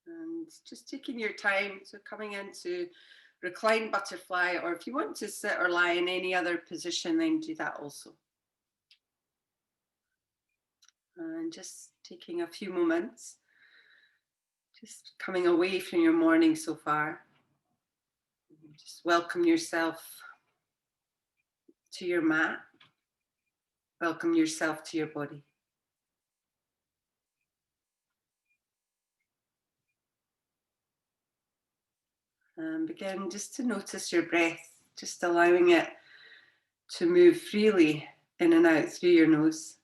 And just taking your time, so coming into reclined butterfly, or if you want to sit or lie in any other position, then do that also. And just taking a few moments, just coming away from your morning so far. Just welcome yourself to your mat. Welcome yourself to your body. And begin just to notice your breath, just allowing it to move freely in and out through your nose.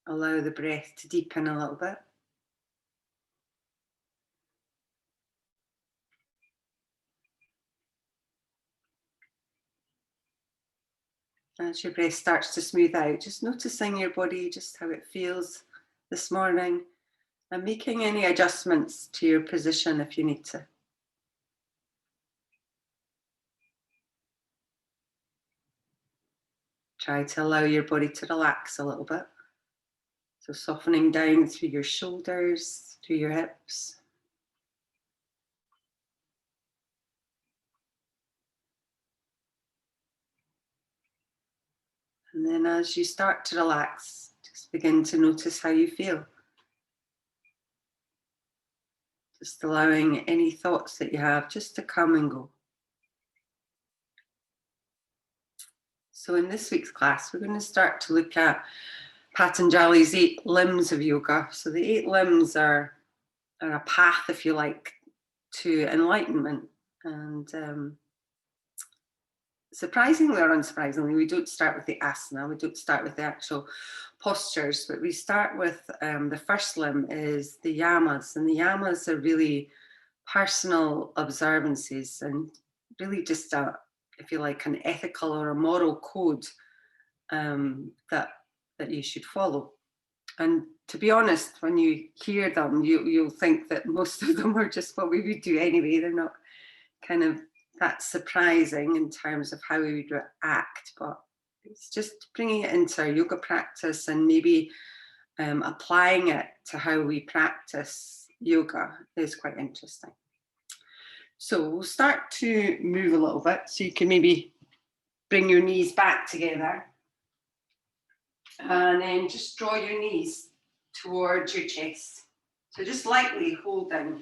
Allow the breath to deepen a little bit. As your breath starts to smooth out, just noticing your body, just how it feels this morning, and making any adjustments to your position if you need to. Try to allow your body to relax a little bit. So softening down through your shoulders, through your hips. And then as you start to relax, just begin to notice how you feel. Just allowing any thoughts that you have just to come and go. So in this week's class, we're going to start to look at Patanjali's 8 limbs of yoga. So the 8 limbs are a path, if you like, to enlightenment. And surprisingly or unsurprisingly, we don't start with the asana, we don't start with the actual postures, but we start with the first limb is the yamas. And the yamas are really personal observances and really just if you like, an ethical or a moral code that you should follow. And to be honest, when you hear them, you'll think that most of them are just what we would do anyway. They're not kind of that surprising in terms of how we would act, but it's just bringing it into our yoga practice and maybe applying it to how we practice yoga is quite interesting. So we'll start to move a little bit, so you can maybe bring your knees back together and then just draw your knees towards your chest. So just lightly holding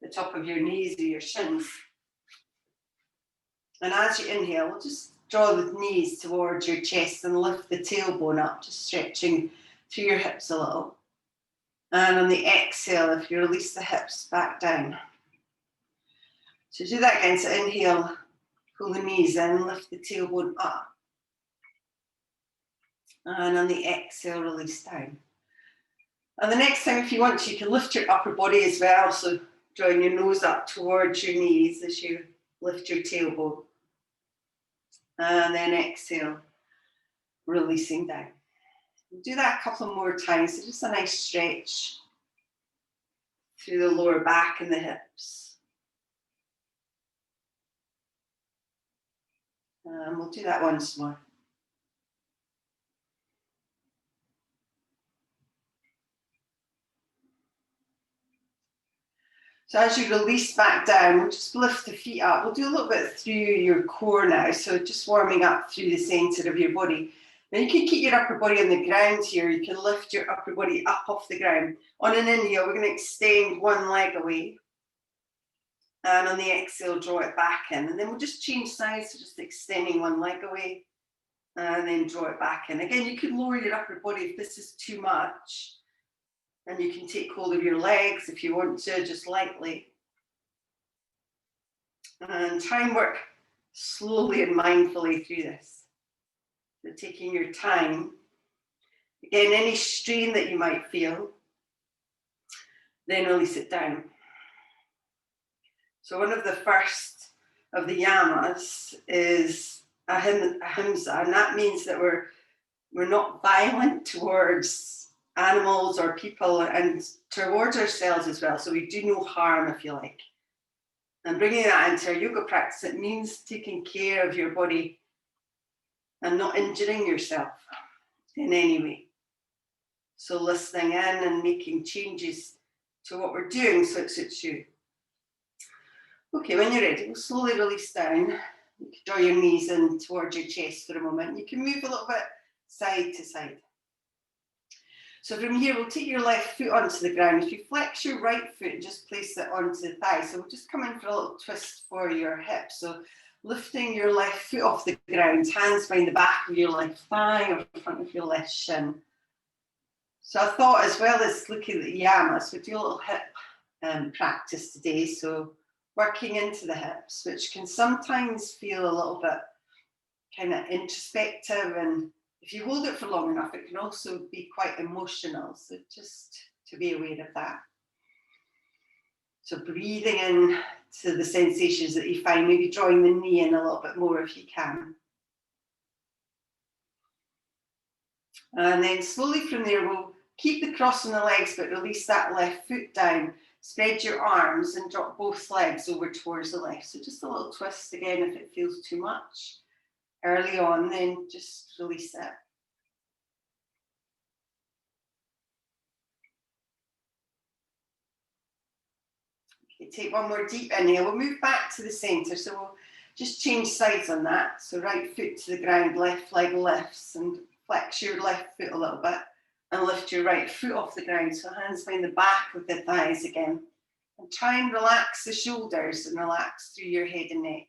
the top of your knees or your shins. And as you inhale, just draw the knees towards your chest and lift the tailbone up, just stretching through your hips a little. And on the exhale, if you release the hips back down. So do that again. So inhale, pull the knees in, lift the tailbone up. And on the exhale, release down. And the next time, if you want to, you can lift your upper body as well. So drawing your nose up towards your knees as you lift your tailbone. And then exhale, releasing down. We'll do that a couple more times. So just a nice stretch through the lower back and the hips. And we'll do that once more. So as you release back down, we'll just lift the feet up. We'll do a little bit through your core now. So just warming up through the center of your body. Now you can keep your upper body on the ground here. You can lift your upper body up off the ground. On an inhale, we're going to extend one leg away. And on the exhale, draw it back in. And then we'll just change sides, so just extending one leg away. And then draw it back in. Again, you can lower your upper body if this is too much. And you can take hold of your legs if you want to, just lightly. And try and work slowly and mindfully through this. So taking your time. Again, any strain that you might feel, then release it down. So one of the first of the yamas is ahimsa, and that means that we're not violent towards animals or people and towards ourselves as well. So we do no harm, if you like. And bringing that into our yoga practice, it means taking care of your body and not injuring yourself in any way. So listening in and making changes to what we're doing so it suits you. Okay, when you're ready, we'll slowly release down. You can draw your knees in towards your chest for a moment. You can move a little bit side to side. So from here, we'll take your left foot onto the ground. If you flex your right foot, just place it onto the thigh. So we'll just come in for a little twist for your hips. So lifting your left foot off the ground, hands behind the back of your left thigh or in front of your left shin. So I thought, as well as looking at Yamas, we'd do a little hip practice today. So working into the hips, which can sometimes feel a little bit kind of introspective, and if you hold it for long enough, it can also be quite emotional. So just to be aware of that. So breathing in to the sensations that you find, maybe drawing the knee in a little bit more if you can. And then slowly from there, we'll keep the cross on the legs, but release that left foot down. Spread your arms and drop both legs over towards the left. So just a little twist again if it feels too much. Early on, then just release it. Okay, take one more deep inhale. We'll move back to the center. So we'll just change sides on that. So right foot to the ground, left leg lifts, and flex your left foot a little bit. And lift your right foot off the ground. So hands behind the back of the thighs again. And try and relax the shoulders and relax through your head and neck.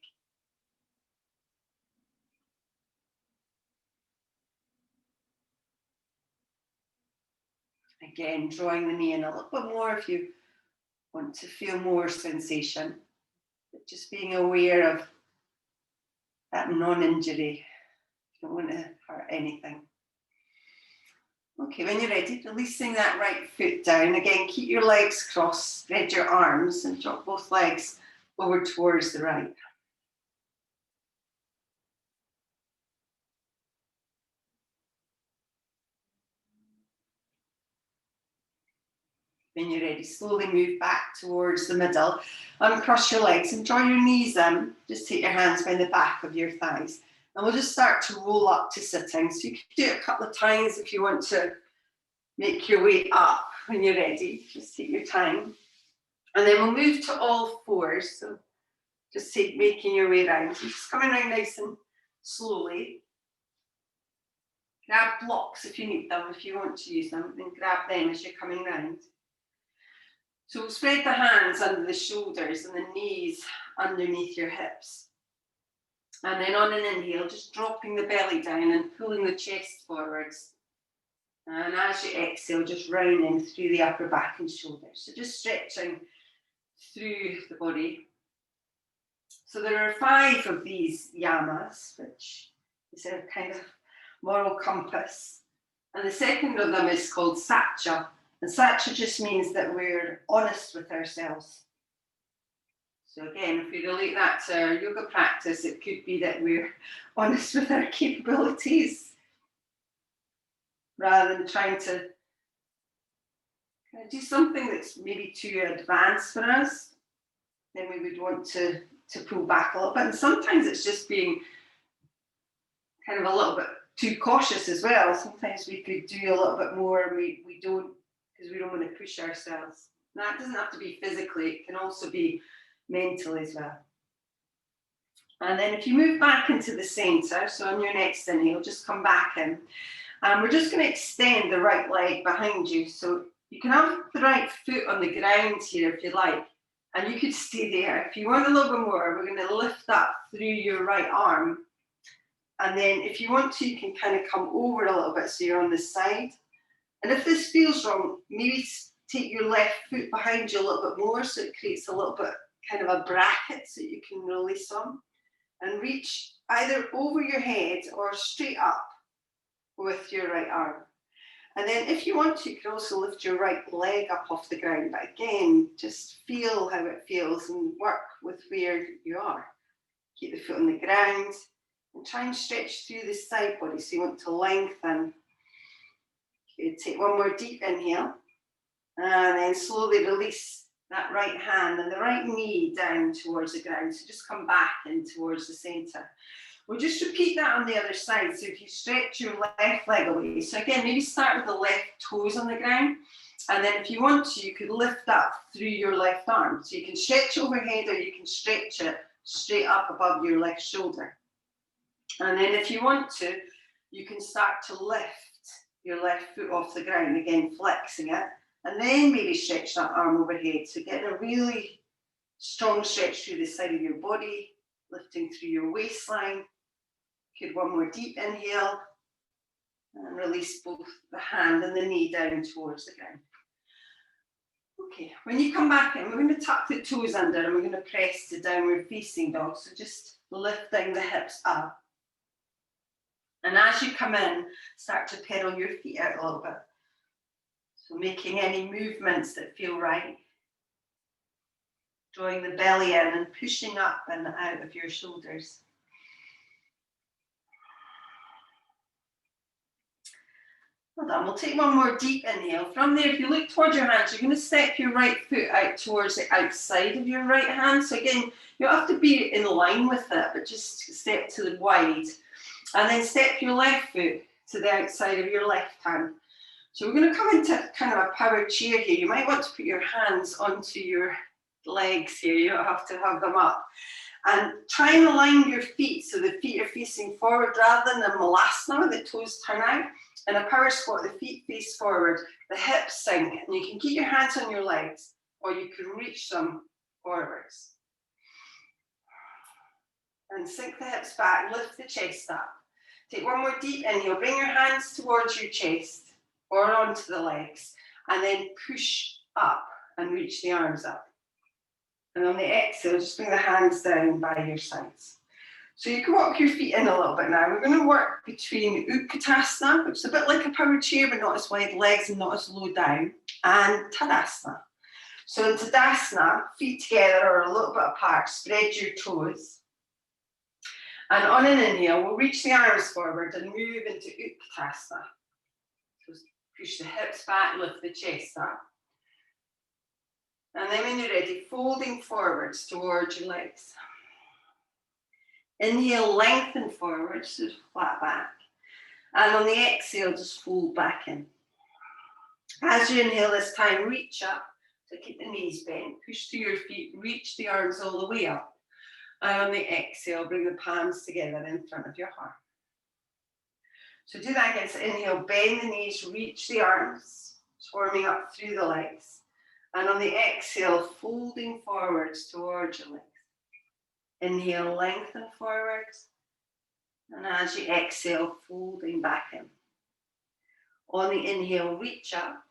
Again, drawing the knee in a little bit more if you want to feel more sensation. But just being aware of that non-injury. You don't want to hurt anything. Okay, when you're ready, releasing that right foot down. Again, keep your legs crossed, spread your arms and drop both legs over towards the right. When you're ready, slowly move back towards the middle. Uncross your legs and draw your knees in. Just take your hands behind the back of your thighs. And we'll just start to roll up to sitting. So you can do it a couple of times if you want to make your way up when you're ready. Just take your time. And then we'll move to all fours. So just making your way around. So just coming around nice and slowly. Grab blocks if you need them, if you want to use them, then grab them as you're coming round. So we'll spread the hands under the shoulders and the knees underneath your hips. And then on an inhale, just dropping the belly down and pulling the chest forwards. And as you exhale, just rounding through the upper back and shoulders. So just stretching through the body. So there are 5 of these yamas, which is a kind of moral compass. And the second of them is called satya. And satya just means that we're honest with ourselves. So again, if we relate that to our yoga practice, it could be that we're honest with our capabilities rather than trying to do something that's maybe too advanced for us. Then we would want to pull back a little bit. And sometimes it's just being kind of a little bit too cautious as well. Sometimes we could do a little bit more and we don't, because we don't want to push ourselves. And that doesn't have to be physically, it can also be mentally as well. And then if you move back into the center, so on your next inhale, just come back in. And we're just going to extend the right leg behind you. So you can have the right foot on the ground here if you like. And you could stay there. If you want a little bit more, we're going to lift up through your right arm. And then if you want to, you can kind of come over a little bit so you're on the side. And if this feels wrong, maybe take your left foot behind you a little bit more so it creates a little bit kind of a bracket so you can release on. And reach either over your head or straight up with your right arm. And then if you want to, you can also lift your right leg up off the ground. But again, just feel how it feels and work with where you are. Keep the foot on the ground and try and stretch through the side body. So you want to lengthen. Okay, take one more deep inhale. And then slowly release that right hand and the right knee down towards the ground. So just come back in towards the center. We'll just repeat that on the other side. So if you stretch your left leg away, so again, maybe start with the left toes on the ground. And then if you want to, you could lift up through your left arm. So you can stretch overhead or you can stretch it straight up above your left shoulder. And then if you want to, you can start to lift your left foot off the ground, again, flexing it. And then maybe stretch that arm overhead. So getting a really strong stretch through the side of your body, lifting through your waistline. Good, one more deep inhale. And release both the hand and the knee down towards the ground. Okay, when you come back in, we're going to tuck the toes under and we're going to press to downward facing dog. So just lifting the hips up. And as you come in, start to pedal your feet out a little bit. So making any movements that feel right. Drawing the belly in and pushing up and out of your shoulders. Well done. We'll take one more deep inhale. From there, if you look towards your hands, you're going to step your right foot out towards the outside of your right hand. So again, you don't have to be in line with it, but just step to the wide. And then step your left foot to the outside of your left hand. So we're going to come into kind of a power chair here. You might want to put your hands onto your legs here. You don't have to have them up. And try and align your feet so the feet are facing forward rather than the malasana where the toes turn out. In a power squat, the feet face forward, the hips sink, and you can keep your hands on your legs or you can reach them forwards. And sink the hips back, lift the chest up. Take one more deep inhale, bring your hands towards your chest or onto the legs, and then push up and reach the arms up. And on the exhale, just bring the hands down by your sides. So you can walk your feet in a little bit now. We're going to work between Utkatasana, which is a bit like a power chair, but not as wide legs and not as low down, and Tadasana. So in Tadasana, feet together or a little bit apart, spread your toes. And on an inhale, we'll reach the arms forward and move into Utkatasana. So push the hips back, lift the chest up. And then when you're ready, folding forwards towards your legs. Inhale, lengthen forward, so flat back. And on the exhale, just fold back in. As you inhale this time, reach up. So keep the knees bent, push through your feet, reach the arms all the way up. And on the exhale, bring the palms together in front of your heart. So do that again. So inhale, bend the knees, reach the arms, forming up through the legs. And on the exhale, folding forwards towards your legs. Inhale, lengthen forwards. And as you exhale, folding back in. On the inhale, reach up.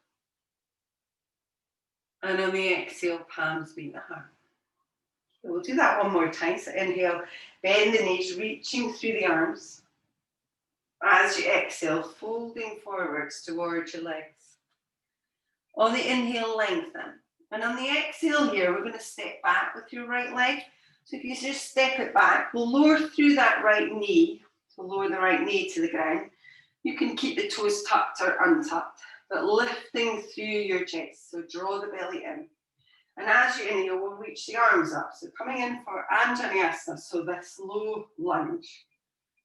And on the exhale, palms meet the heart. So we'll do that one more time. So inhale, bend the knees, reaching through the arms. As you exhale, folding forwards towards your legs. On the inhale, lengthen. And on the exhale here, we're going to step back with your right leg. So if you just step it back, we'll lower through that right knee. So lower the right knee to the ground. You can keep the toes tucked or untucked, but lifting through your chest. So draw the belly in. And as you inhale, we'll reach the arms up. So coming in for Anjaneyasana, so this low lunge.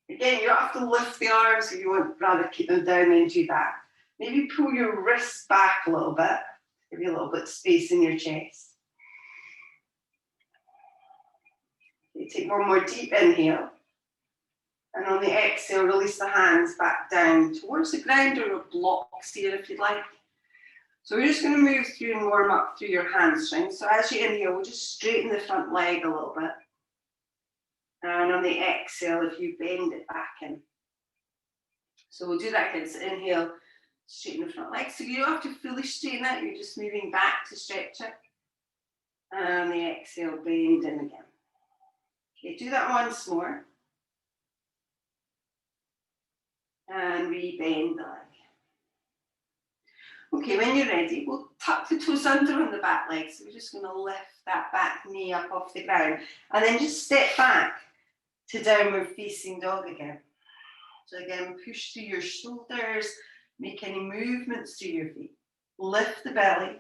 Again, you don't have to lift the arms if you want rather keep them down and do that. Maybe pull your wrists back a little bit. Give you a little bit of space in your chest. You take one more deep inhale. And on the exhale, release the hands back down towards the ground or blocks here if you'd like. So we're just going to move through and warm up through your hamstrings. So as you inhale, we'll just straighten the front leg a little bit. And on the exhale, if you bend it back in. So we'll do that again. So inhale, straighten the front leg. So you don't have to fully straighten it. You're just moving back to stretch it. And on the exhale, bend in again. Okay, do that once more. And re-bend the leg. Okay, when you're ready, we'll tuck the toes under on the back leg. So we're just going to lift that back knee up off the ground. And then just step back to downward facing dog again. So again, push through your shoulders. Make any movements through your feet. Lift the belly.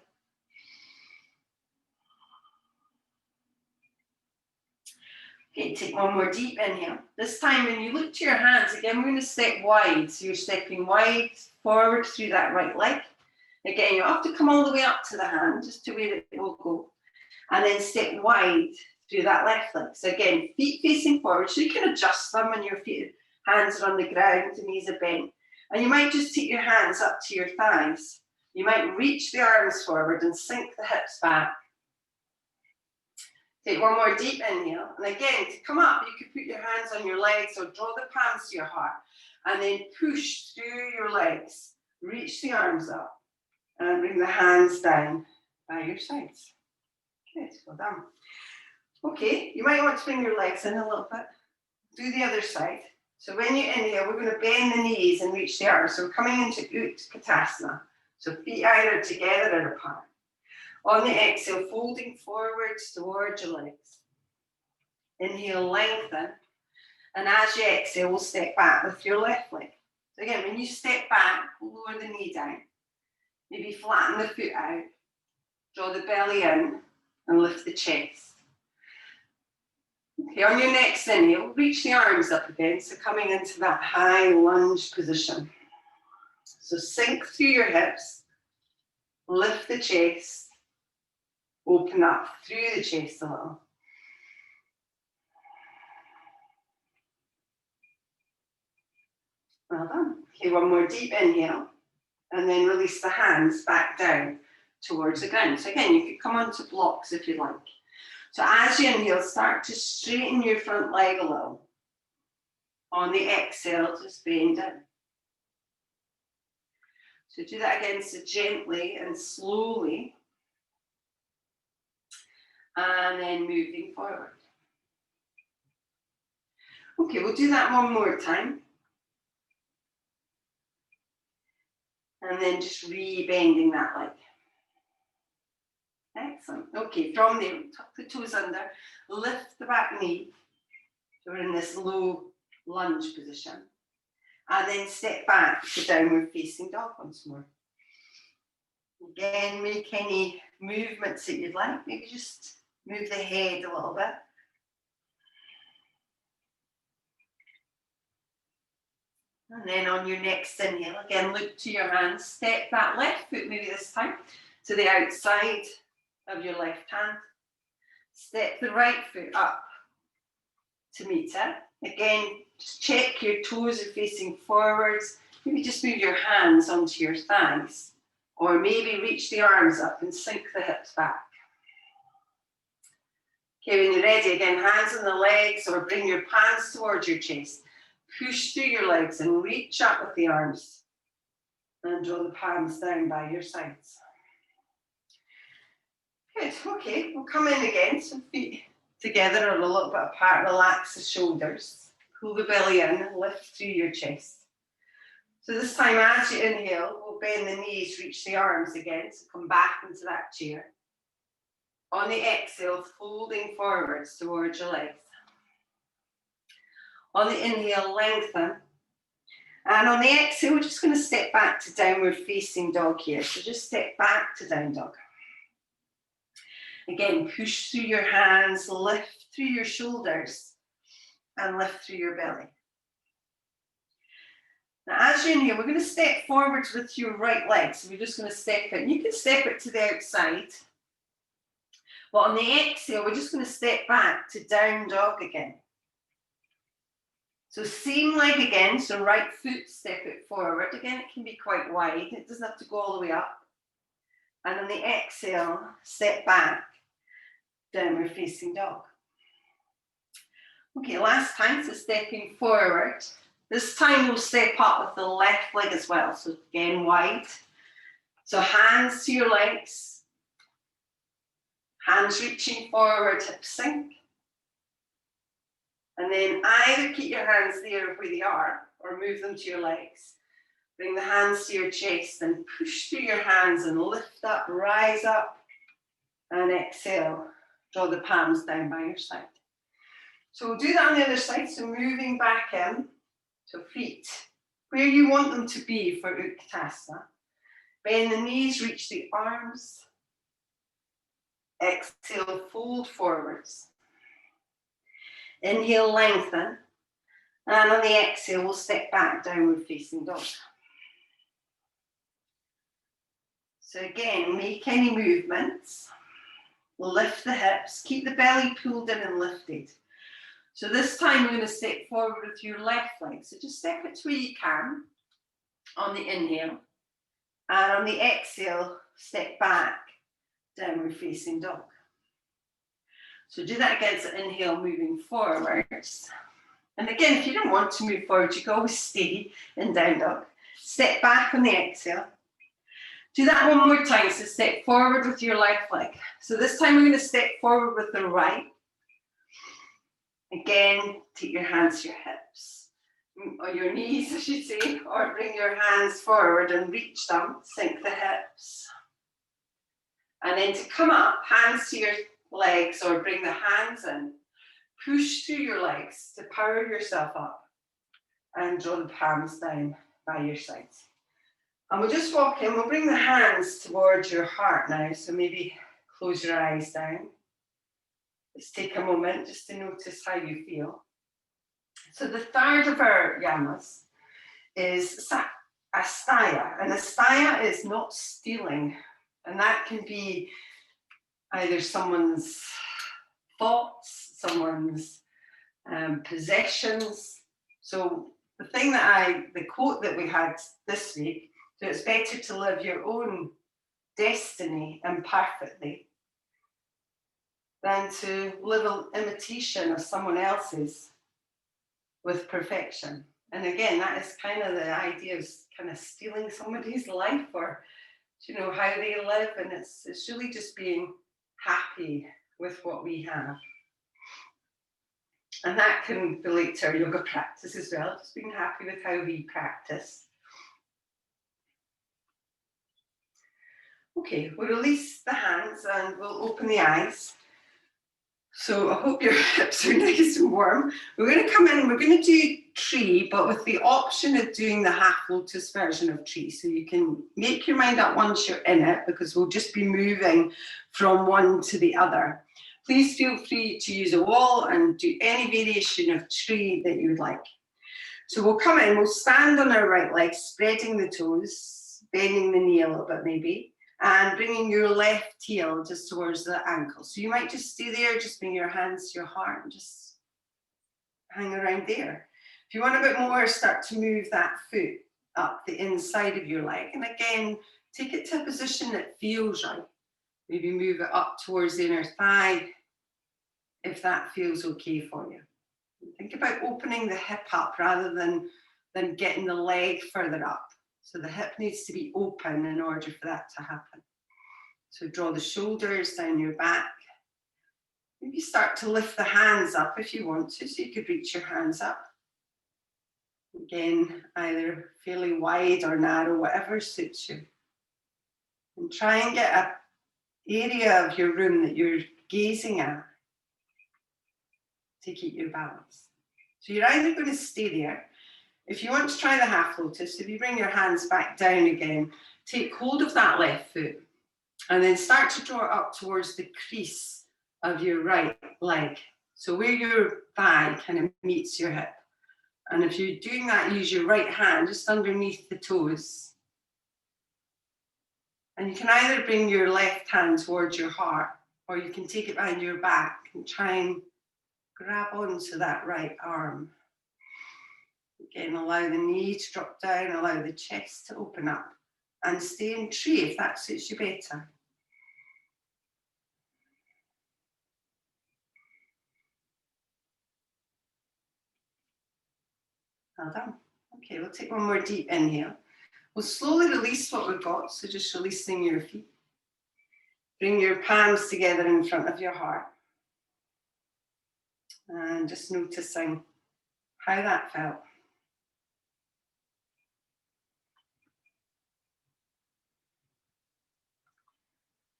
Okay, take one more deep inhale. This time when you look to your hands, again, we're going to step wide. So you're stepping wide forward through that right leg. Again, you have to come all the way up to the hand, just to where it will go. And then step wide through that left leg. So again, feet facing forward. So you can adjust them when your feet, hands are on the ground, the knees are bent. And you might just take your hands up to your thighs. You might reach the arms forward and sink the hips back. Take one more deep inhale. And again, to come up, you could put your hands on your legs or draw the palms to your heart. And then push through your legs. Reach the arms up. And bring the hands down by your sides. Good, well done. Okay, you might want to bring your legs in a little bit. Do the other side. So when you inhale, we're going to bend the knees and reach the arms. So we're coming into Utkatasana. So feet either together or apart. On the exhale, folding forwards towards your legs. Inhale, lengthen. And as you exhale, we'll step back with your left leg. So again, when you step back, lower the knee down. Maybe flatten the foot out. Draw the belly in and lift the chest. Okay, on your next inhale, reach the arms up again. So coming into that high lunge position. So sink through your hips. Lift the chest. Open up through the chest a little. Well done. Okay, one more deep inhale. And then release the hands back down towards the ground. So again, you could come onto blocks if you like. So as you inhale, start to straighten your front leg a little. On the exhale, just bend down. So do that again, so gently and slowly. And then moving forward. Okay, we'll do that one more time. And then just re-bending that leg. Excellent. Okay, from there, tuck the toes under, lift the back knee. So we're in this low lunge position. And then step back to downward facing dog once more. Again, make any movements that you'd like. Maybe just move the head a little bit. And then on your next inhale, again, look to your hands. Step that left foot, maybe this time, to the outside of your left hand. Step the right foot up to meet it. Again, just check your toes are facing forwards. Maybe just move your hands onto your thighs. Or maybe reach the arms up and sink the hips back. Okay, when you're ready, again, hands on the legs or bring your palms towards your chest. Push through your legs and reach up with the arms. And draw the palms down by your sides. Good, okay, we'll come in again. So feet together or a little bit apart. Relax the shoulders. Pull the belly in, lift through your chest. So this time as you inhale, we'll bend the knees, reach the arms again. So come back into that chair. On the exhale, folding forwards towards your legs. On the inhale, lengthen. And on the exhale, we're just going to step back to downward facing dog here. So just step back to down dog. Again, push through your hands, lift through your shoulders, and lift through your belly. Now, as you inhale, we're going to step forwards with your right leg. So we're just going to step it. You can step it to the outside. But on the exhale, we're just going to step back to down dog again. So same leg again, so right foot, step it forward. Again, it can be quite wide. It doesn't have to go all the way up. And on the exhale, step back, downward facing dog. Okay, last time, so stepping forward. This time we'll step up with the left leg as well. So again, wide. So hands to your legs. Hands reaching forward, hips sink. And then either keep your hands there where they are or move them to your legs. Bring the hands to your chest and push through your hands and lift up, rise up, and exhale. Draw the palms down by your side. So we'll do that on the other side. So moving back in, so feet where you want them to be for Utkatasana. Bend the knees, reach the arms. Exhale, fold forwards. Inhale, lengthen. And on the exhale, we'll step back, downward facing dog. So again, make any movements. Lift the hips, keep the belly pulled in and lifted. So this time we're going to step forward with your left leg. So just step it to where you can on the inhale. And on the exhale, step back, downward facing dog. So do that again, so inhale, moving forwards. And again, if you don't want to move forward, you can always stay in down dog. Step back on the exhale. Do that one more time, so step forward with your left leg. So this time we're going to step forward with the right. Again, take your hands to your hips, or your knees, I should say, or bring your hands forward and reach them, sink the hips. And then to come up, hands to your legs, or bring the hands in, push through your legs to power yourself up, and draw the palms down by your sides. And we'll just walk in, we'll bring the hands towards your heart now, so maybe close your eyes down. Let's take a moment just to notice how you feel. So the third of our yamas is astaya, and astaya is not stealing, and that can be either someone's thoughts, someone's possessions. So the quote that we had this week, so it's better to live your own destiny imperfectly than to live an imitation of someone else's with perfection. And again, that is kind of the idea of kind of stealing somebody's life, or how they live, and it's really just being happy with what we have. And that can relate to our yoga practice as well, just being happy with how we practice. Okay, we'll release the hands and we'll open the eyes. So I hope your hips are nice and warm. We're going to come in, we're going to do tree, but with the option of doing the half lotus version of tree. So you can make your mind up once you're in it, because we'll just be moving from one to the other. Please feel free to use a wall and do any variation of tree that you would like. So we'll come in, we'll stand on our right leg, spreading the toes, bending the knee a little bit maybe, and bringing your left heel just towards the ankle. So you might just stay there, just bring your hands to your heart and just hang around there. If you want a bit more, start to move that foot up the inside of your leg. And again, take it to a position that feels right. Maybe move it up towards the inner thigh, if that feels okay for you. Think about opening the hip up rather than getting the leg further up. So the hip needs to be open in order for that to happen. So draw the shoulders down your back. Maybe start to lift the hands up if you want to, so you could reach your hands up. Again, either fairly wide or narrow, whatever suits you. And try and get an area of your room that you're gazing at to keep your balance. So you're either going to stay there. If you want to try the half lotus, if you bring your hands back down again, take hold of that left foot and then start to draw it up towards the crease of your right leg. So where your thigh kind of meets your hip. And if you're doing that, use your right hand just underneath the toes. And you can either bring your left hand towards your heart, or you can take it behind your back and try and grab onto that right arm. Again, allow the knee to drop down, allow the chest to open up, and stay in tree if that suits you better. Well done. Okay, we'll take one more deep inhale. We'll slowly release what we've got, so just releasing your feet. Bring your palms together in front of your heart. And just noticing how that felt.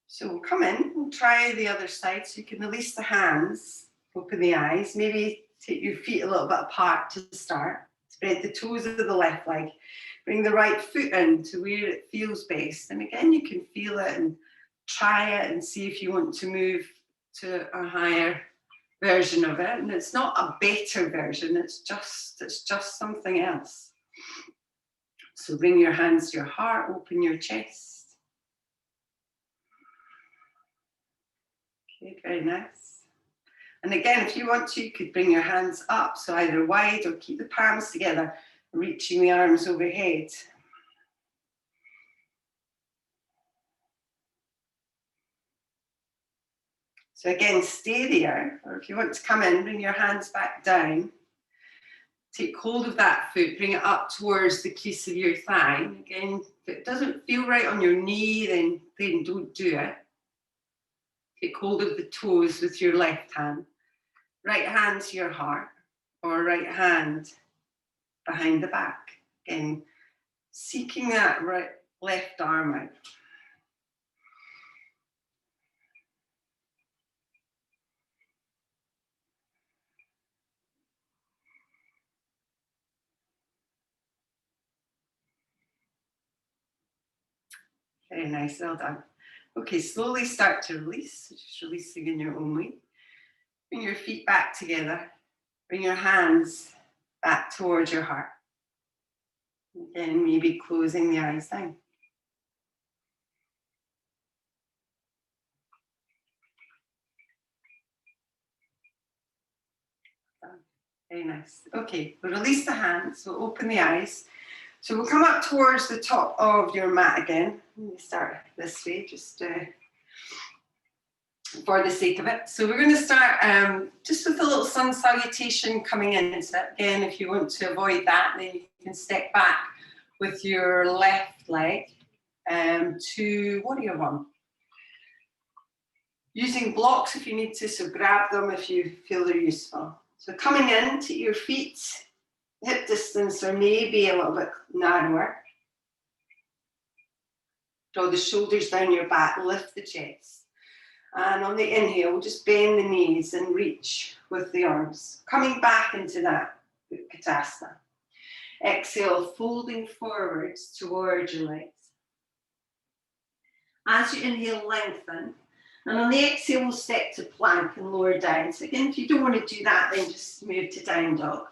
So we'll come in, we'll try the other side. So you can release the hands, open the eyes, maybe take your feet a little bit apart to start. Spread the toes of the left leg. Bring the right foot in to where it feels best. And again, you can feel it and try it and see if you want to move to a higher version of it, and it's not a better version, it's just something else. So bring your hands to your heart, open your chest. Okay, very nice. And again, if you want to, you could bring your hands up, so either wide or keep the palms together, reaching the arms overhead. So again, stay there, or if you want to come in, bring your hands back down. Take hold of that foot, bring it up towards the crease of your thigh. Again, if it doesn't feel right on your knee, then don't do it. Take hold of the toes with your left hand. Right hand to your heart, or right hand behind the back. Again, seeking that right left arm out. Very nice, well done. Okay, slowly start to release, just releasing in your own way. Bring your feet back together. Bring your hands back towards your heart. Again, maybe closing the eyes down. Very nice. Okay, we'll release the hands, we'll open the eyes. So we'll come up towards the top of your mat again. Let me start this way, just for the sake of it. So we're going to start just with a little sun salutation coming in. So again, if you want to avoid that, then you can step back with your left leg to warrior one. Using blocks if you need to, so grab them if you feel they're useful. So coming in, take your feet hip distance or maybe a little bit narrower. Draw the shoulders down your back, lift the chest. And on the inhale, just bend the knees and reach with the arms. Coming back into that Utkatasana. Exhale, folding forwards towards your legs. As you inhale, lengthen. And on the exhale, we'll step to plank and lower down. So again, if you don't want to do that, then just move to down dog.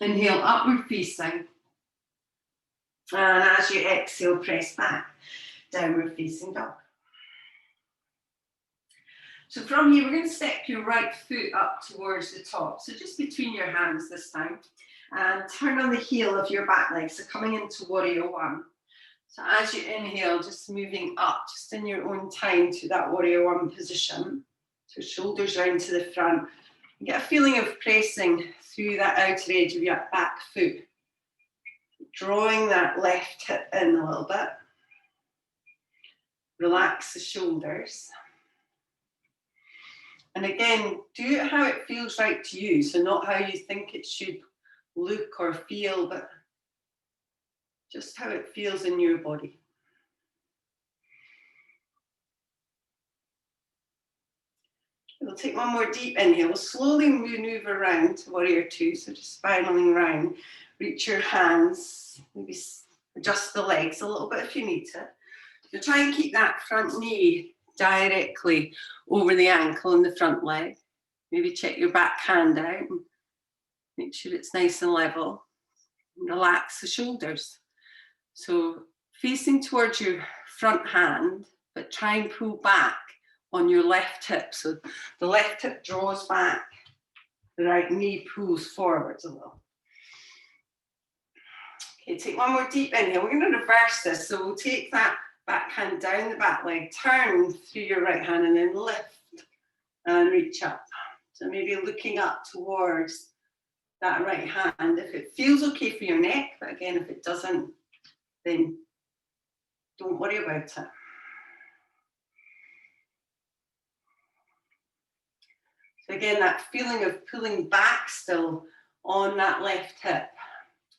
Inhale, upward facing. And as you exhale, press back, downward facing dog. So from here, we're going to step your right foot up towards the top. So just between your hands this time. And turn on the heel of your back leg. So coming into warrior one. So as you inhale, just moving up, just in your own time to that warrior one position. So shoulders round to the front. You get a feeling of pressing through that outer edge of your back foot. Drawing that left hip in a little bit. Relax the shoulders. And again, do it how it feels right to you. So not how you think it should look or feel, but just how it feels in your body. We'll take one more deep inhale. We'll slowly maneuver around to warrior two. So just spiraling around. Reach your hands. Maybe adjust the legs a little bit if you need to. So try and keep that front knee directly over the ankle and the front leg. Maybe check your back hand out. And make sure it's nice and level. And relax the shoulders. So facing towards your front hand, but try and pull back on your left hip. So the left hip draws back, the right knee pulls forwards a little. Okay, take one more deep inhale. We're going to reverse this. So we'll take that back hand down the back leg, turn through your right hand and then lift and reach up. So maybe looking up towards that right hand. If it feels okay for your neck, but again, if it doesn't, then don't worry about it. So again, that feeling of pulling back still on that left hip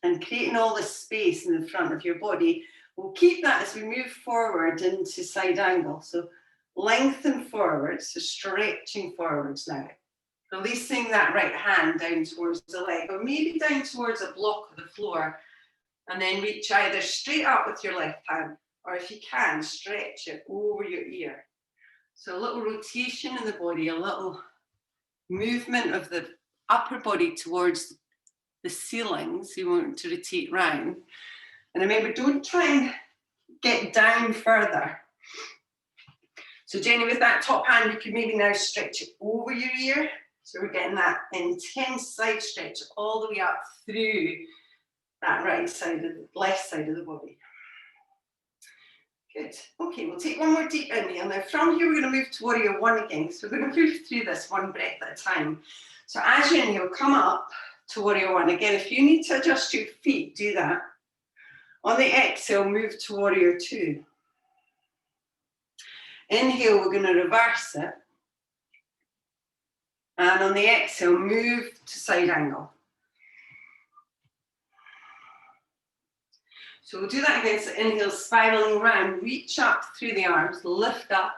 and creating all this space in the front of your body. We'll keep that as we move forward into side angle. So lengthen forwards, so stretching forwards now. Releasing that right hand down towards the leg, or maybe down towards a block of the floor, and then reach either straight up with your left hand, or if you can, stretch it over your ear. So a little rotation in the body, a little movement of the upper body towards the ceiling. So you want to rotate round. And remember, don't try and get down further. So Jenny, with that top hand, you can maybe now stretch it over your ear. So we're getting that intense side stretch all the way up through that right side of the left side of the body. Good. Okay, we'll take one more deep inhale. Now from here, we're going to move to warrior one again. So we're going to move through this one breath at a time. So as you inhale, come up to warrior one. Again, if you need to adjust your feet, do that. On the exhale, move to warrior two. Inhale, we're going to reverse it. And on the exhale, move to side angle. So we'll do that again. So inhale, spiraling around, reach up through the arms, lift up.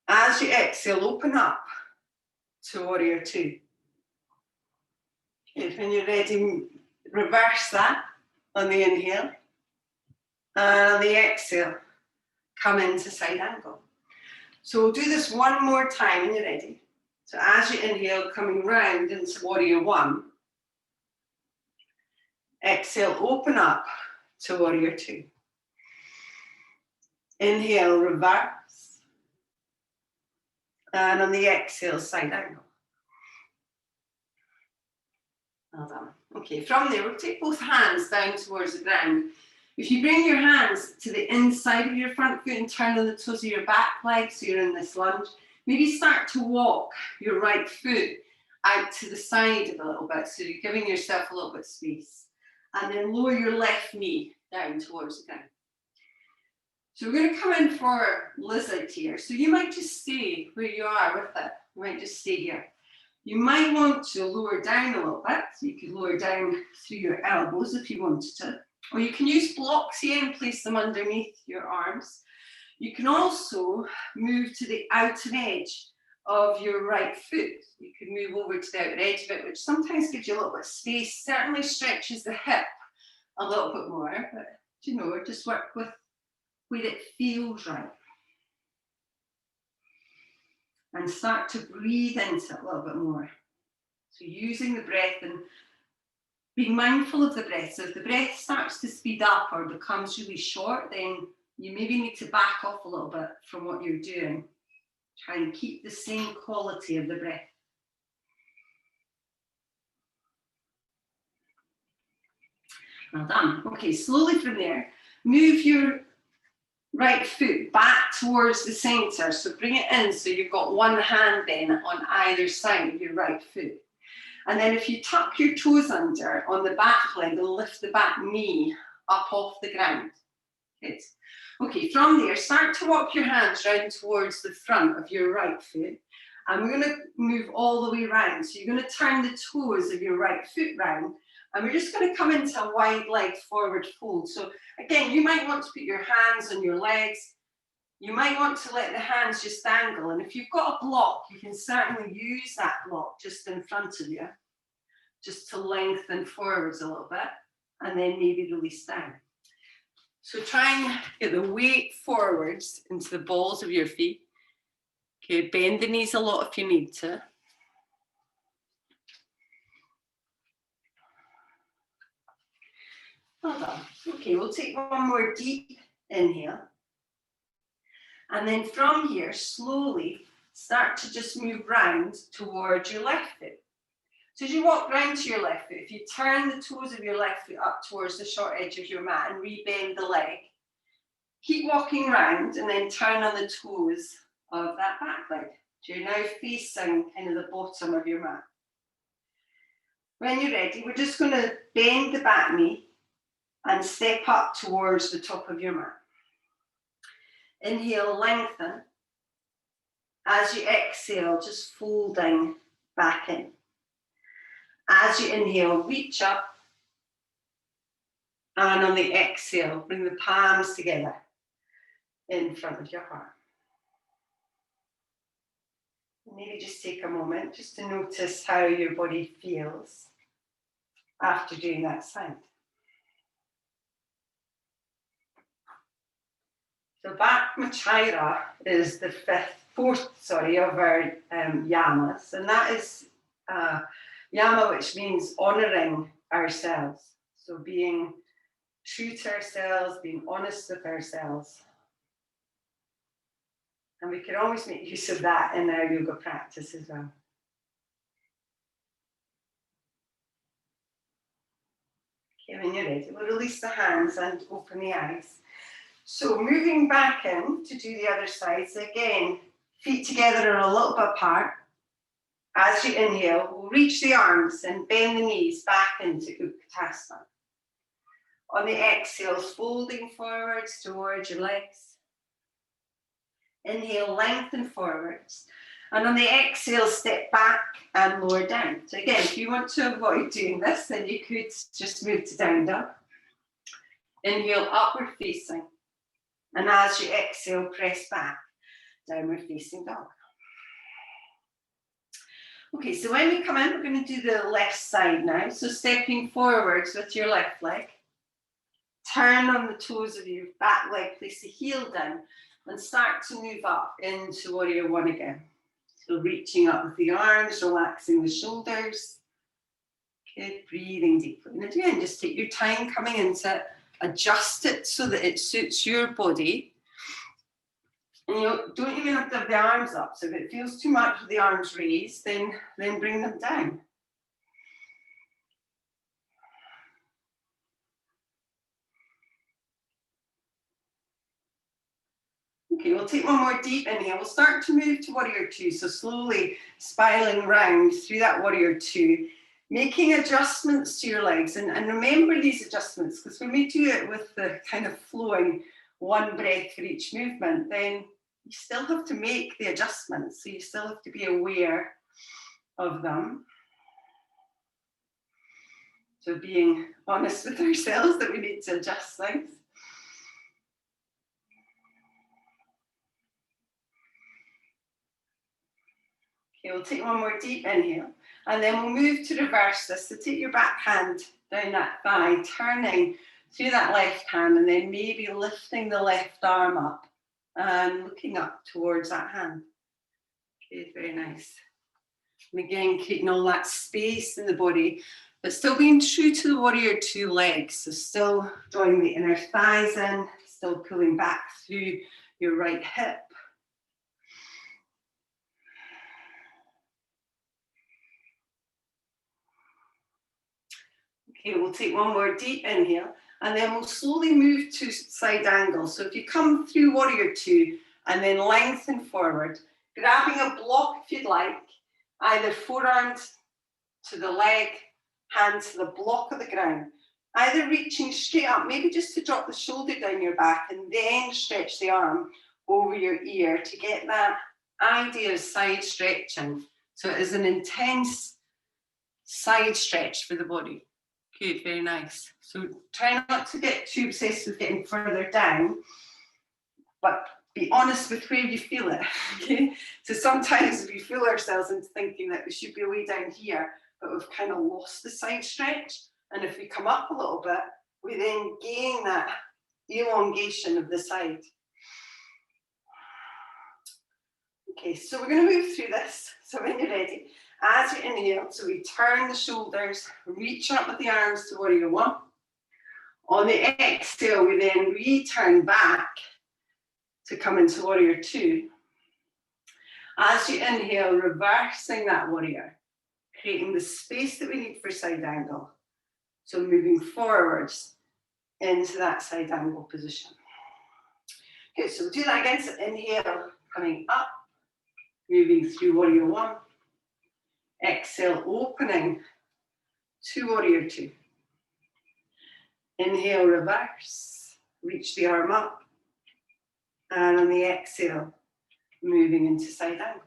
As you exhale, open up to warrior two. Okay, when you're ready, reverse that on the inhale. And on the exhale, come into side angle. So we'll do this one more time when you're ready. So as you inhale, coming round into warrior one. Exhale, open up to warrior two. Inhale, reverse. And on the exhale, side angle. Well done. Okay, from there, we'll take both hands down towards the ground. If you bring your hands to the inside of your front foot and turn on the toes of your back leg, so you're in this lunge, maybe start to walk your right foot out to the side a little bit, so you're giving yourself a little bit of space. And then lower your left knee down towards the ground. So we're going to come in for lizard here. So you might just stay where you are with it. You might just stay here. You might want to lower down a little bit. So you could lower down through your elbows if you wanted to. Or you can use blocks here and place them underneath your arms. You can also move to the outer edge of your right foot. You can move over to the outer edge of it, which sometimes gives you a little bit of space, certainly stretches the hip a little bit more, but you know, just work with where it feels right. And start to breathe into it a little bit more. So using the breath and being mindful of the breath. So if the breath starts to speed up or becomes really short, then you maybe need to back off a little bit from what you're doing. Try and keep the same quality of the breath. Well done. Okay, slowly from there, move your right foot back towards the center. So bring it in so you've got one hand then on either side of your right foot. And then if you tuck your toes under on the back leg and lift the back knee up off the ground. Good. Okay, from there, start to walk your hands round towards the front of your right foot. And we're going to move all the way round. So you're going to turn the toes of your right foot round. And we're just going to come into a wide leg forward fold. So again, you might want to put your hands on your legs. You might want to let the hands just dangle. And if you've got a block, you can certainly use that block just in front of you, just to lengthen forwards a little bit, and then maybe release down. So try and get the weight forwards into the balls of your feet. Okay, bend the knees a lot if you need to. Well done. Okay, we'll take one more deep inhale. And then from here, slowly start to just move round towards your left foot. So as you walk round to your left foot, if you turn the toes of your left foot up towards the short edge of your mat and rebend the leg, keep walking round and then turn on the toes of that back leg. So you're now facing kind of the bottom of your mat. When you're ready, we're just going to bend the back knee and step up towards the top of your mat. Inhale, lengthen. As you exhale, just folding back in. As you inhale, reach up. And on the exhale, bring the palms together in front of your heart. Maybe just take a moment just to notice how your body feels after doing that sound. So back Machaira is the fourth of our yamas, and that is yama, which means honouring ourselves. So being true to ourselves, being honest with ourselves. And we can always make use of that in our yoga practice as well. Okay, when you're ready, we'll release the hands and open the eyes. So moving back in to do the other side. So again, feet together are a little bit apart. As you inhale, we'll reach the arms and bend the knees back into Utkatasana. On the exhale, folding forwards towards your legs. Inhale, lengthen forwards. And on the exhale, step back and lower down. So again, if you want to avoid doing this, then you could just move to down dog. Inhale, upward facing. And as you exhale, press back, downward facing dog. Okay, so when we come in, we're going to do the left side now. So stepping forwards with your left leg. Turn on the toes of your back leg, place the heel down, and start to move up into warrior one again. So reaching up with the arms, relaxing the shoulders. Good, breathing deeply. And again, just take your time coming into it. Adjust it so that it suits your body. And you don't even have to have the arms up. So if it feels too much with the arms raised, then bring them down. Okay, we'll take one more deep inhale. We'll start to move to warrior two. So slowly spiraling round through that warrior two, making adjustments to your legs. And remember these adjustments, because when we do it with the kind of flowing one breath for each movement, then you still have to make the adjustments. So you still have to be aware of them. So being honest with ourselves that we need to adjust things. Okay, we'll take one more deep inhale, and then we'll move to reverse this. So take your back hand down that thigh, turning through that left hand, and then maybe lifting the left arm up and looking up towards that hand. Okay, very nice. And again, creating all that space in the body, but still being true to the warrior two legs. So still drawing the inner thighs in, still pulling back through your right hip. Okay, we'll take one more deep inhale, and then we'll slowly move to side angle. So if you come through warrior two and then lengthen forward, grabbing a block if you'd like, either forearms to the leg, hand to the block of the ground, either reaching straight up, maybe just to drop the shoulder down your back and then stretch the arm over your ear to get that idea of side stretching. So it is an intense side stretch for the body. Good, very nice. So try not to get too obsessed with getting further down, but be honest with where you feel it. Okay. So sometimes we fool ourselves into thinking that we should be way down here, but we've kind of lost the side stretch. And if we come up a little bit, we then gain that elongation of the side. Okay, so we're going to move through this. So when you're ready, as you inhale, so we turn the shoulders, reach up with the arms to warrior one. On the exhale, we then return back to come into warrior two. As you inhale, reversing that warrior, creating the space that we need for side angle. So moving forwards into that side angle position. Okay, so we'll do that again. So inhale, coming up, moving through warrior one. Exhale, opening to warrior two. Inhale, reverse, reach the arm up. And on the exhale, moving into side angle.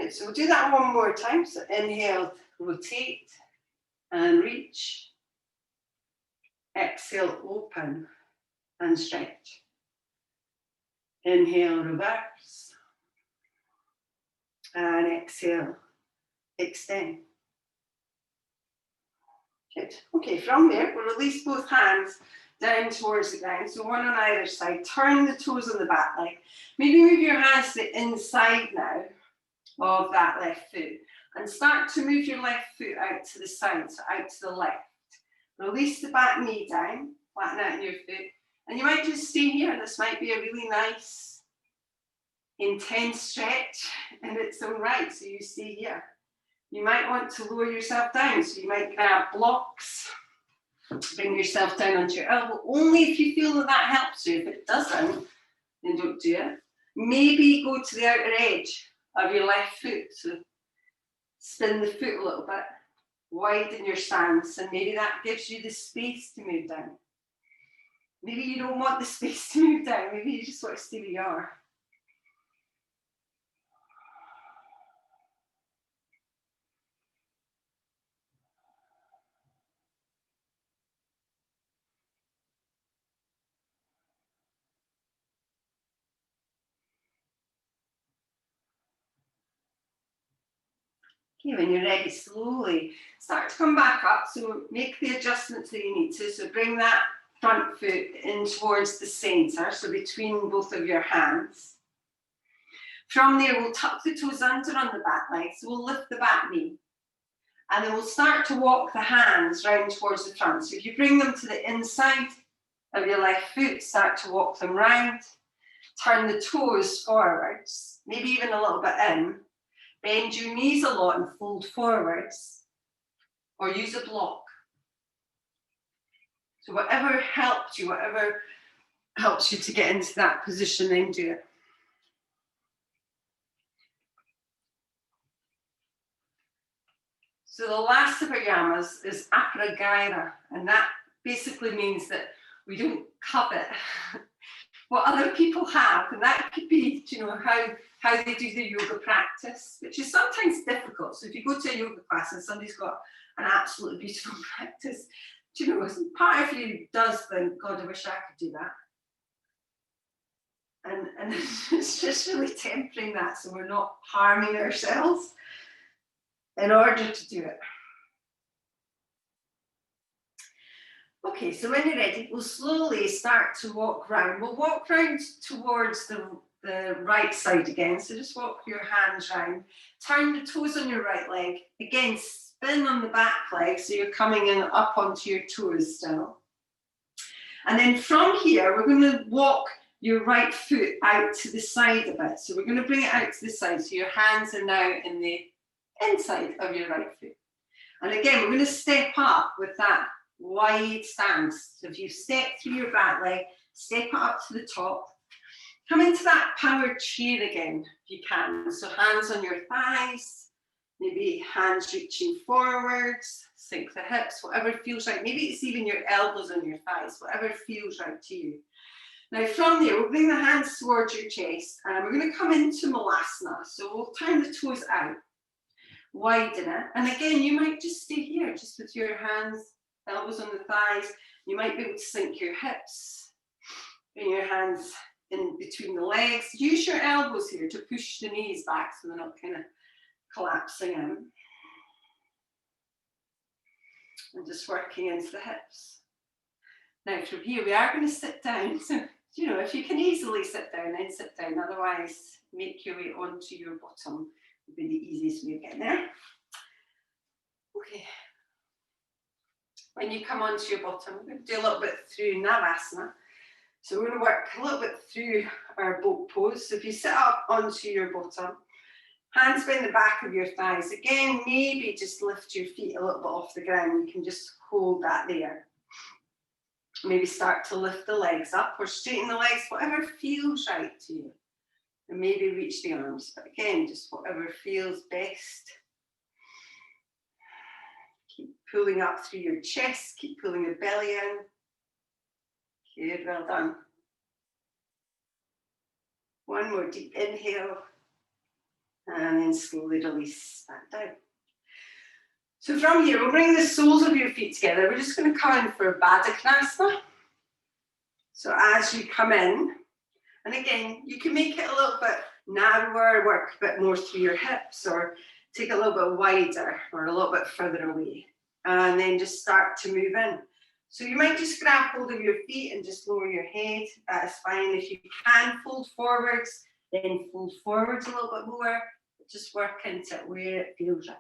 Okay, so we'll do that one more time. So inhale, rotate and reach. Exhale, open and stretch. Inhale, reverse. And exhale, extend. Good. Okay, from there, we'll release both hands down towards the ground. So one on either side. Turn the toes on the back leg. Maybe move your hands to the inside now of that left foot. And start to move your left foot out to the side, so out to the left. Release the back knee down, flatten out in your foot. And you might just stay here. This might be a really nice, intense stretch in its own right. So you stay here. You might want to lower yourself down. So you might grab blocks, bring yourself down onto your elbow. Only if you feel that that helps you. If it doesn't, then don't do it. Maybe go to the outer edge of your left foot. So spin the foot a little bit. Widen your stance, and maybe that gives you the space to move down. Maybe you don't want the space to move down. Maybe you just want to stay where you are. Okay, when you're ready, slowly start to come back up. So make the adjustments that you need to. So bring that front foot in towards the center, so between both of your hands. From there, we'll tuck the toes under on the back leg. So we'll lift the back knee. And then we'll start to walk the hands round towards the front. So if you bring them to the inside of your left foot, start to walk them round. Turn the toes forwards, maybe even a little bit in. Bend your knees a lot and fold forwards, or use a block. So whatever helps you to get into that position, then do it. So the last of our yamas is apragaira, and that basically means that we don't covet what other people have, and that could be, you know, how they do their yoga practice, which is sometimes difficult. So if you go to a yoga class and somebody's got an absolutely beautiful practice, do you know, part of you does think, God, I wish I could do that. And it's just really tempering that, so we're not harming ourselves in order to do it. Okay, so when you're ready, we'll slowly start to walk round. We'll walk round towards the right side again. So just walk your hands round. Turn the toes on your right leg. Again, spin on the back leg, so you're coming in up onto your toes still. And then from here, we're going to walk your right foot out to the side a bit. So we're going to bring it out to the side. So your hands are now in the inside of your right foot. And again, we're going to step up with that wide stance. So if you step through your back leg, step it up to the top. Come into that power chair again, if you can. So hands on your thighs, maybe hands reaching forwards, sink the hips, whatever feels right. Maybe it's even your elbows on your thighs, whatever feels right to you. Now from there, we'll bring the hands towards your chest, and we're going to come into Malasana. So we'll turn the toes out, widen it. And again, you might just stay here, just with your hands, elbows on the thighs. You might be able to sink your hips, bring your hands in between the legs. Use your elbows here to push the knees back so they're not kind of collapsing in. And just working into the hips. Now from here, we are going to sit down. So, you know, if you can easily sit down, then sit down. Otherwise, make your way onto your bottom. Would be the easiest way of getting there. Okay. When you come onto your bottom, we're going to do a little bit through Navasana. So we're going to work a little bit through our boat pose. So if you sit up onto your bottom, hands behind the back of your thighs. Again, maybe just lift your feet a little bit off the ground. You can just hold that there. Maybe start to lift the legs up or straighten the legs, whatever feels right to you. And maybe reach the arms. But again, just whatever feels best. Keep pulling up through your chest. Keep pulling your belly in. Good, well done. One more deep inhale. And then slowly release back down. So from here, we'll bring the soles of your feet together. We're just going to come in for Baddha Konasana. So as you come in, and again, you can make it a little bit narrower, work a bit more through your hips, or take a little bit wider, or a little bit further away. And then just start to move in. So you might just grab hold of your feet and just lower your head. That is fine. If you can fold forwards, then fold forwards a little bit more. Just work into it where it feels right.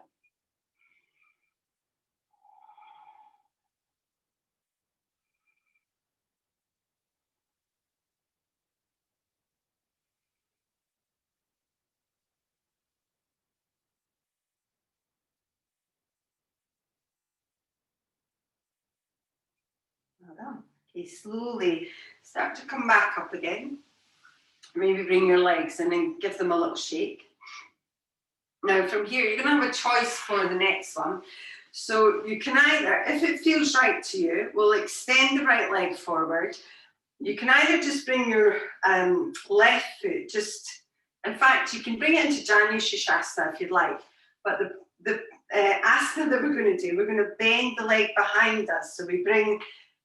Well done. Okay, slowly start to come back up again. Maybe bring your legs in and give them a little shake. Now from here, you're going to have a choice for the next one. So you can either, if it feels right to you, we'll extend the right leg forward. You can either just bring your left foot, in fact, you can bring it into Janu Shishasana if you'd like. But the asana that we're going to do, we're going to bend the leg behind us. So we bring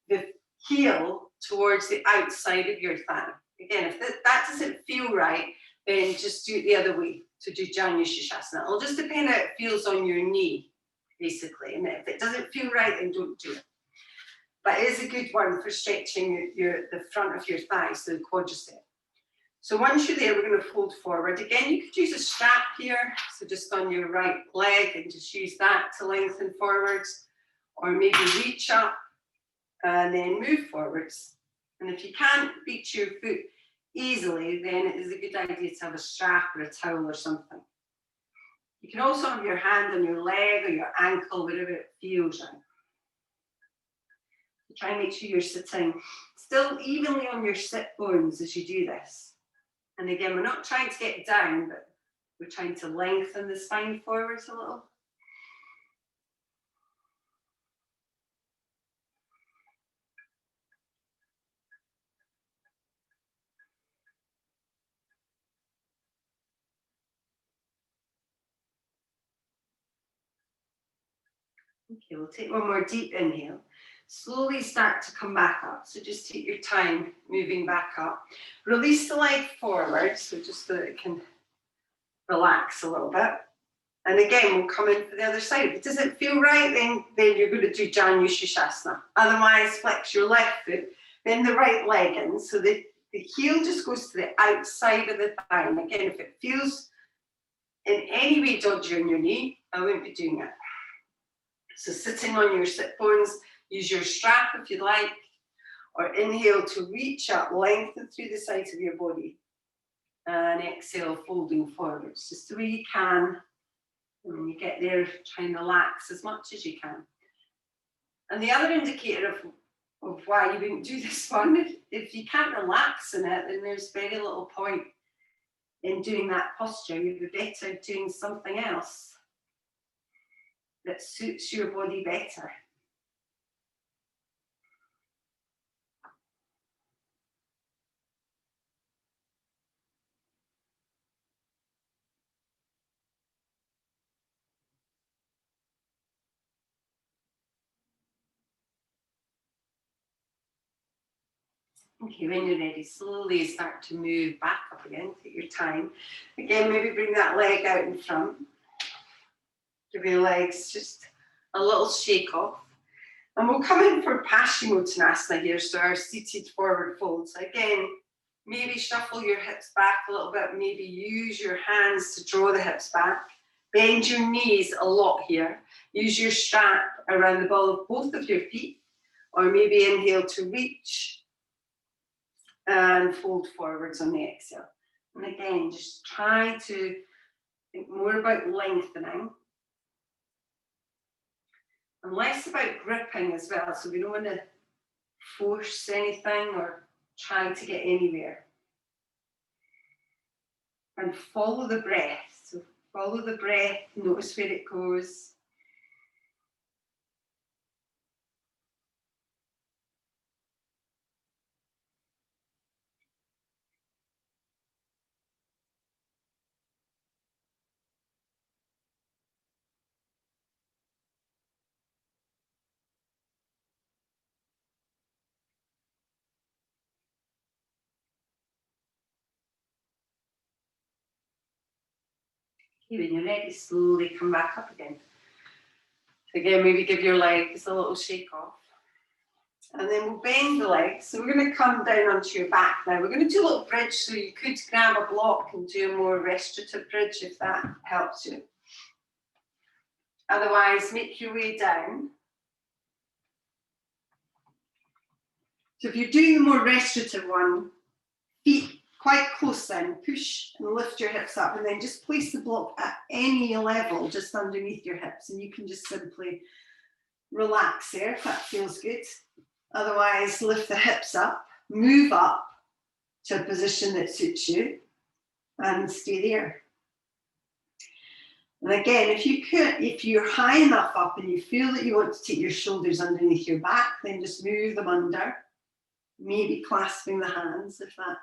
the heel towards the outside of your thigh. Again, if that doesn't feel right, then just do it the other way to do Janu Shishasana. It'll just depend how it feels on your knee, basically. And if it doesn't feel right, then don't do it. But it is a good one for stretching the front of your thighs, the quadricep. So once you're there, we're going to fold forward. Again, you could use a strap here, so just on your right leg, and just use that to lengthen forwards, or maybe reach up and then move forwards. And if you can't reach your foot easily, then it is a good idea to have a strap or a towel or something. You can also have your hand on your leg or your ankle, wherever it feels right. Try and make sure you're sitting still evenly on your sit bones as you do this. And again, we're not trying to get down, but we're trying to lengthen the spine forwards a little. Okay, we'll take one more deep inhale. Slowly start to come back up. So just take your time moving back up. Release the leg forward, so just so that it can relax a little bit. And again, we'll come in for the other side. If it doesn't feel right, then you're going to do Janu Shishasana. Otherwise, flex your left foot, then the right leg in. So the heel just goes to the outside of the thigh. And again, if it feels in any way dodgy on your knee, I wouldn't be doing it. So sitting on your sit bones, use your strap if you'd like, or inhale to reach up, lengthen through the sides of your body. And exhale, folding forwards, just the way you can. And when you get there, try and relax as much as you can. And the other indicator of why you wouldn't do this one, if you can't relax in it, then there's very little point in doing that posture. You'd be better doing something else that suits your body better. Okay, when you're ready, slowly start to move back up again. Take your time. Again, maybe bring that leg out in front. Give your legs just a little shake off. And we'll come in for Paschimottanasana here, so our seated forward fold. So again, maybe shuffle your hips back a little bit. Maybe use your hands to draw the hips back. Bend your knees a lot here. Use your strap around the ball of both of your feet. Or maybe inhale to reach and fold forwards on the exhale. And again, just try to think more about lengthening and less about gripping as well. So we don't want to force anything or try to get anywhere. And follow the breath. So follow the breath, notice where it goes. Okay, when you're ready, slowly come back up again. So again, maybe give your legs a little shake off. And then we'll bend the legs. So we're going to come down onto your back now. We're going to do a little bridge, so you could grab a block and do a more restorative bridge if that helps you. Otherwise, make your way down. So if you're doing the more restorative one, feet quite close in, push and lift your hips up, and then just place the block at any level just underneath your hips, and you can just simply relax there if that feels good. Otherwise, lift the hips up, move up to a position that suits you, and stay there. And again, if you're high enough up and you feel that you want to take your shoulders underneath your back, then just move them under, maybe clasping the hands if that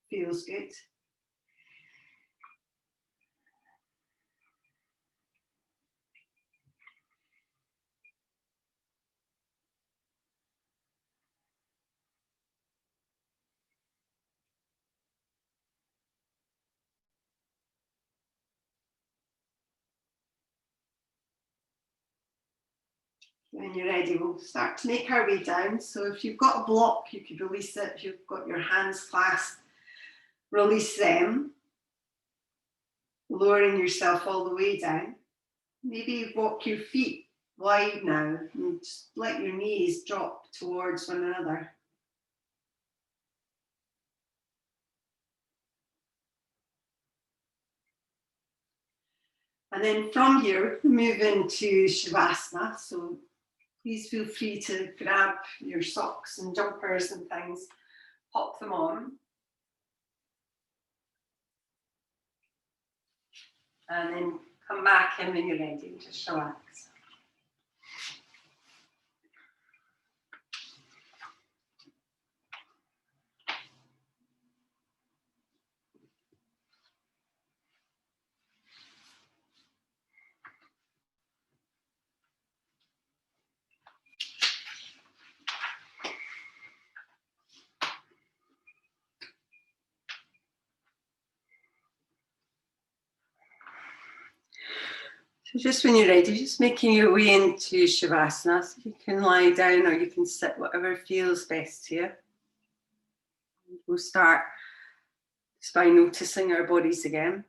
feels good. When you're ready, we'll start to make our way down. So if you've got a block, you could release it. If you've got your hands clasped, release them, lowering yourself all the way down. Maybe walk your feet wide now and just let your knees drop towards one another. And then from here, move into Shavasana. So please feel free to grab your socks and jumpers and things, pop them on. And then come back in when you're ready, just relax. So just when you're ready, just making your way into Shavasana. So you can lie down or you can sit, whatever feels best to you. We'll start just by noticing our bodies again.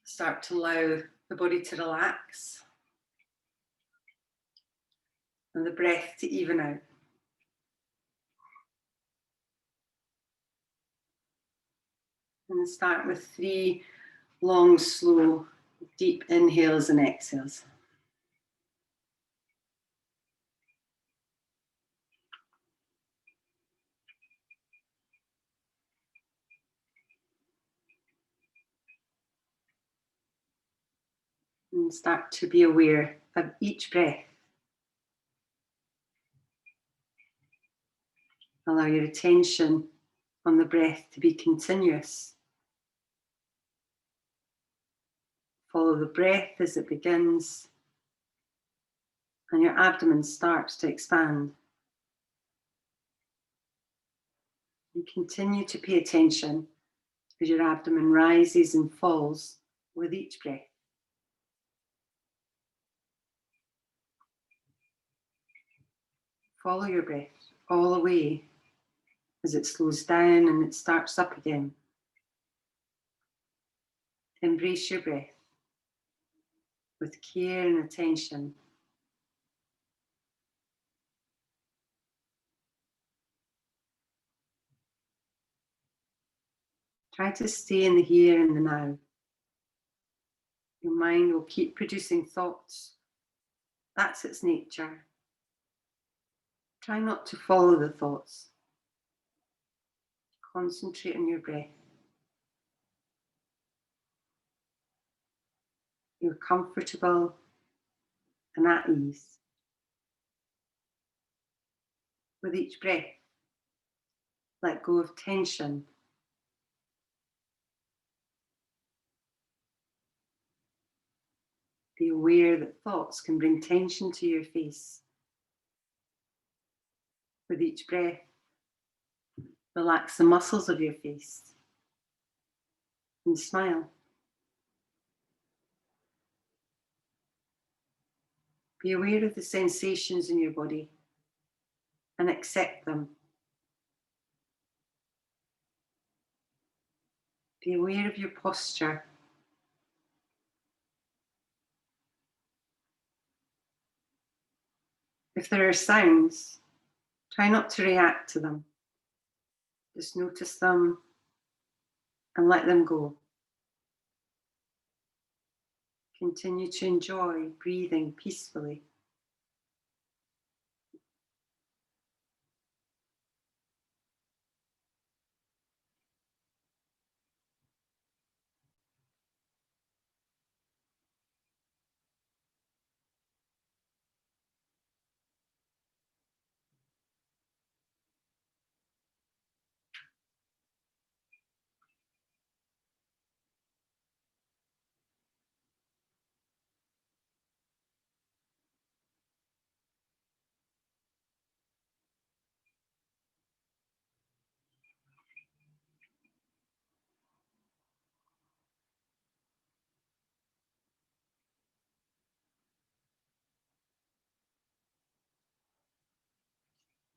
Start to allow the body to relax and the breath to even out. And start with 3 long, slow, deep inhales and exhales. And start to be aware of each breath. Allow your attention on the breath to be continuous. Follow the breath as it begins and your abdomen starts to expand. You continue to pay attention as your abdomen rises and falls with each breath. Follow your breath all the way as it slows down and it starts up again. Embrace your breath with care and attention. Try to stay in the here and the now. Your mind will keep producing thoughts. That's its nature. Try not to follow the thoughts. Concentrate on your breath. You're comfortable and at ease. With each breath, let go of tension. Be aware that thoughts can bring tension to your face. With each breath, relax the muscles of your face and smile. Be aware of the sensations in your body and accept them. Be aware of your posture. If there are sounds, try not to react to them. Just notice them and let them go. Continue to enjoy breathing peacefully.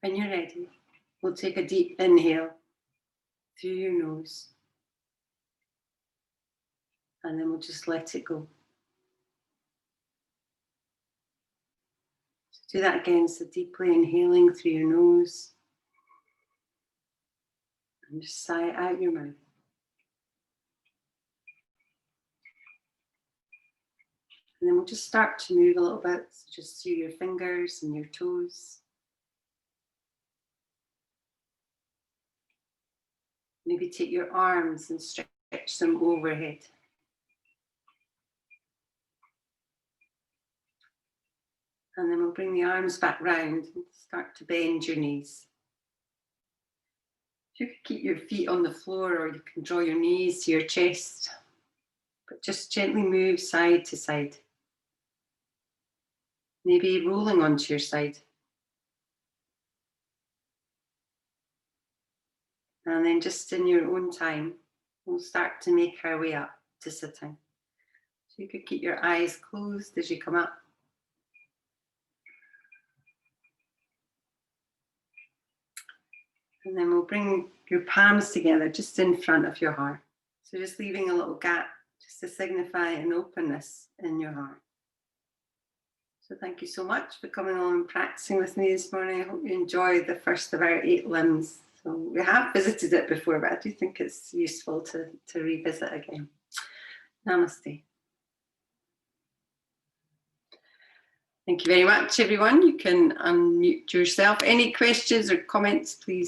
When you're ready, we'll take a deep inhale through your nose, and then we'll just let it go. So do that again, so deeply inhaling through your nose, and just sigh it out your mouth. And then we'll just start to move a little bit, so just through your fingers and your toes. Maybe take your arms and stretch them overhead. And then we'll bring the arms back round and start to bend your knees. You can keep your feet on the floor, or you can draw your knees to your chest, but just gently move side to side. Maybe rolling onto your side. And then just in your own time, we'll start to make our way up to sitting. So you could keep your eyes closed as you come up. And then we'll bring your palms together just in front of your heart. So just leaving a little gap just to signify an openness in your heart. So thank you so much for coming on and practicing with me this morning. I hope you enjoyed the first of our 8 limbs. So we have visited it before, but I do think it's useful to revisit again. Namaste. Thank you very much, everyone. You can unmute yourself. Any questions or comments, please